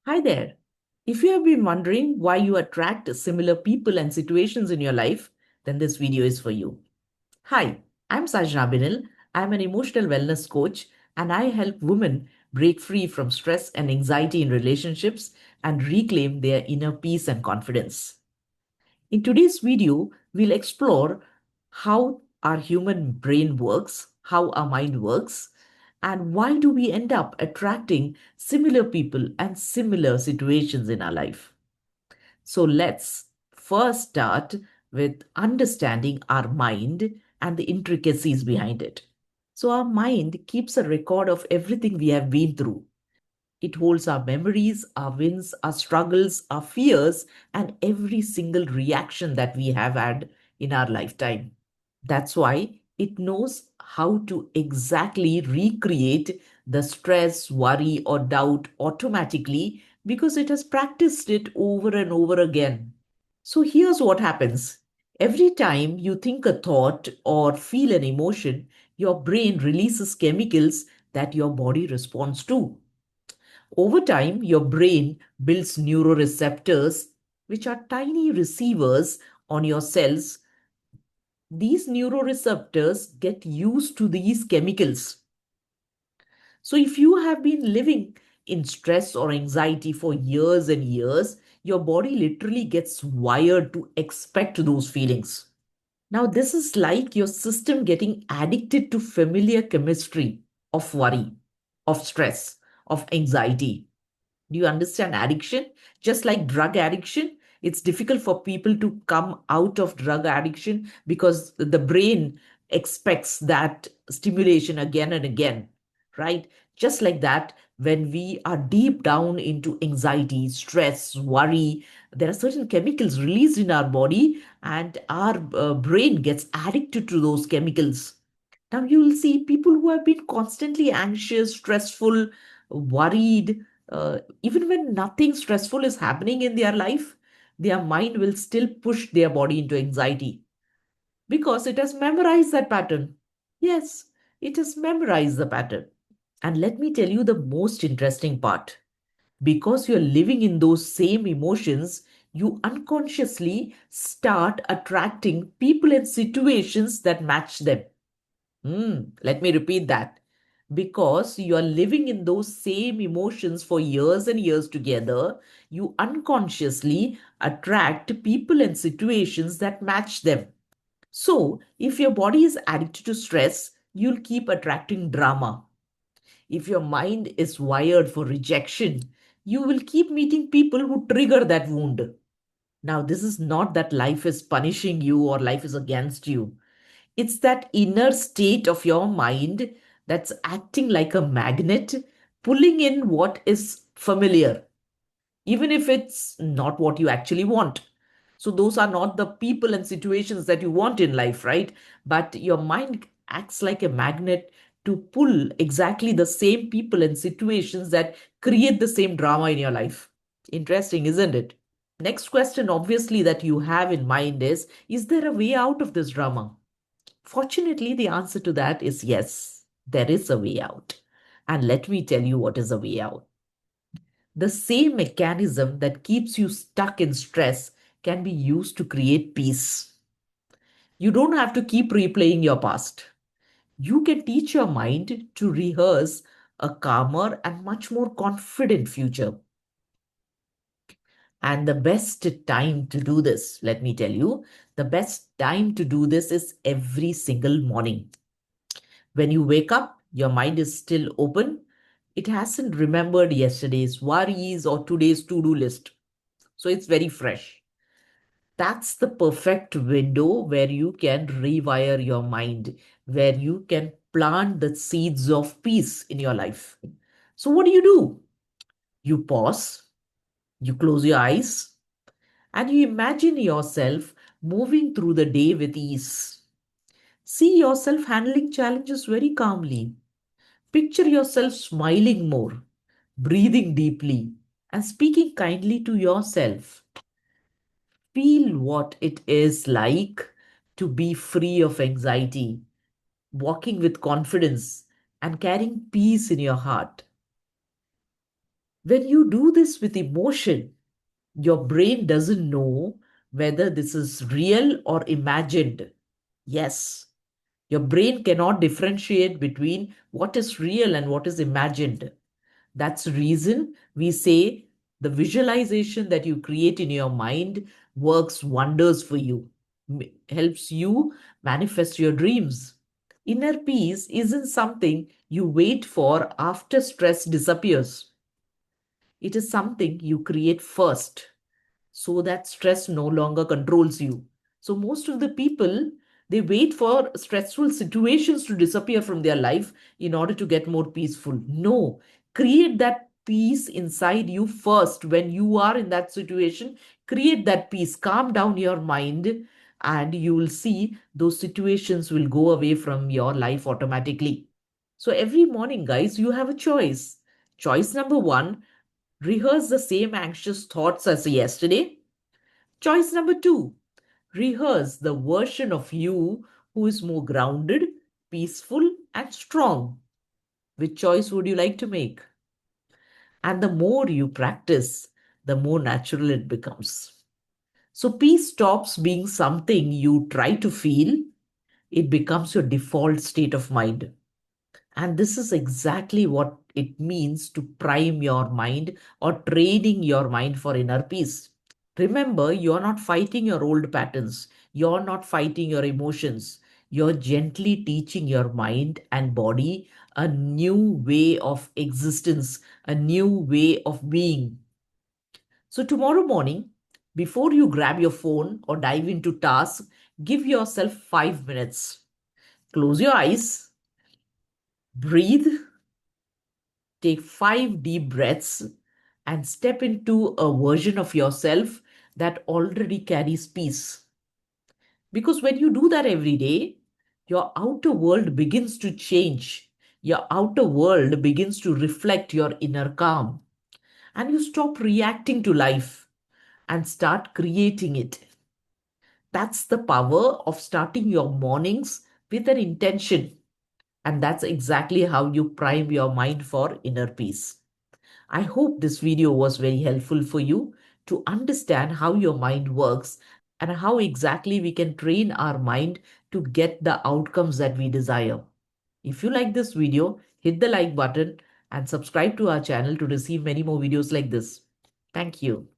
Hi there. If you have been wondering why you attract similar people and situations in your life, then this video is for you. Hi, I'm Sajana Binil. I'm an emotional wellness coach and I help women break free from stress and anxiety in relationships and reclaim their inner peace and confidence. In today's video, we'll explore how our human brain works, how our mind works, and why do we end up attracting similar people and similar situations in our life. So let's first start with understanding our mind and the intricacies behind it. So our mind keeps a record of everything we have been through. It holds our memories, our wins, our struggles, our fears, and every single reaction that we have had in our lifetime. That's why it knows how to exactly recreate the stress, worry, or doubt automatically because it has practiced it over and over again. So here's what happens. Every time you think a thought or feel an emotion, your brain releases chemicals that your body responds to. Over time, your brain builds neuroreceptors, which are tiny receivers on your cells. These neuroreceptors get used to these chemicals. So, if you have been living in stress or anxiety for years and years, your body literally gets wired to expect those feelings. Now, this is like your system getting addicted to familiar chemistry of worry, of stress, of anxiety. Do you understand addiction? Just like drug addiction, it's difficult for people to come out of drug addiction because the brain expects that stimulation again and again, right? Just like that, when we are deep down into anxiety, stress, worry, there are certain chemicals released in our body, and our brain gets addicted to those chemicals. Now, you will see people who have been constantly anxious, stressful, worried, even when nothing stressful is happening in their life, their mind will still push their body into anxiety because it has memorized that pattern. Yes, it has memorized the pattern. And let me tell you the most interesting part. Because you're living in those same emotions, you unconsciously start attracting people and situations that match them. Let me repeat that. Because you are living in those same emotions for years and years together, you unconsciously attract people and situations that match them. So, if your body is addicted to stress, you'll keep attracting drama. If your mind is wired for rejection, you will keep meeting people who trigger that wound. Now, this is not that life is punishing you or life is against you. It's that inner state of your mind that's acting like a magnet, pulling in what is familiar, even if it's not what you actually want. So, those are not the people and situations that you want in life, right? But your mind acts like a magnet to pull exactly the same people and situations that create the same drama in your life. Interesting, isn't it? Next question, obviously, that you have in mind is there a way out of this drama? Fortunately, the answer to that is yes, there is a way out. And let me tell you what is a way out. The same mechanism that keeps you stuck in stress can be used to create peace. You don't have to keep replaying your past. You can teach your mind to rehearse a calmer and much more confident future. And the best time to do this, let me tell you, the best time to do this is every single morning. When you wake up, your mind is still open. It hasn't remembered yesterday's worries or today's to do list. So it's very fresh. That's the perfect window where you can rewire your mind, where you can plant the seeds of peace in your life. So, what do? You pause, you close your eyes, and you imagine yourself moving through the day with ease. See yourself handling challenges very calmly. Picture yourself smiling more, breathing deeply, and speaking kindly to yourself. Feel what it is like to be free of anxiety, walking with confidence, and carrying peace in your heart. When you do this with emotion, your brain doesn't know whether this is real or imagined. Yes, your brain cannot differentiate between what is real and what is imagined. That's the reason we say the visualization that you create in your mind works wonders for you, helps you manifest your dreams. Inner peace isn't something you wait for after stress disappears. It is something you create first so that stress no longer controls you. So most of the people, they wait for stressful situations to disappear from their life in order to get more peaceful. No, create that peace inside you first. When you are in that situation, create that peace, calm down your mind, and you will see those situations will go away from your life automatically. So every morning, guys, you have a choice. Choice number one, rehearse the same anxious thoughts as yesterday. Choice number two, rehearse the version of you who is more grounded, peaceful, and strong. Which choice would you like to make? And the more you practice, the more natural it becomes. So, peace stops being something you try to feel, it becomes your default state of mind. And this is exactly what it means to prime your mind or training your mind for inner peace. Remember, you're not fighting your old patterns. You're not fighting your emotions. You're gently teaching your mind and body a new way of existence, a new way of being. So, tomorrow morning, before you grab your phone or dive into tasks, give yourself 5 minutes. Close your eyes, breathe, take 5 deep breaths, and step into a version of yourself that already carries peace. Because when you do that every day, your outer world begins to change. Your outer world begins to reflect your inner calm. And you stop reacting to life and start creating it. That's the power of starting your mornings with an intention. And that's exactly how you prime your mind for inner peace. I hope this video was very helpful for you to understand how your mind works and how exactly we can train our mind to get the outcomes that we desire. If you like this video, hit the like button and subscribe to our channel to receive many more videos like this. Thank you.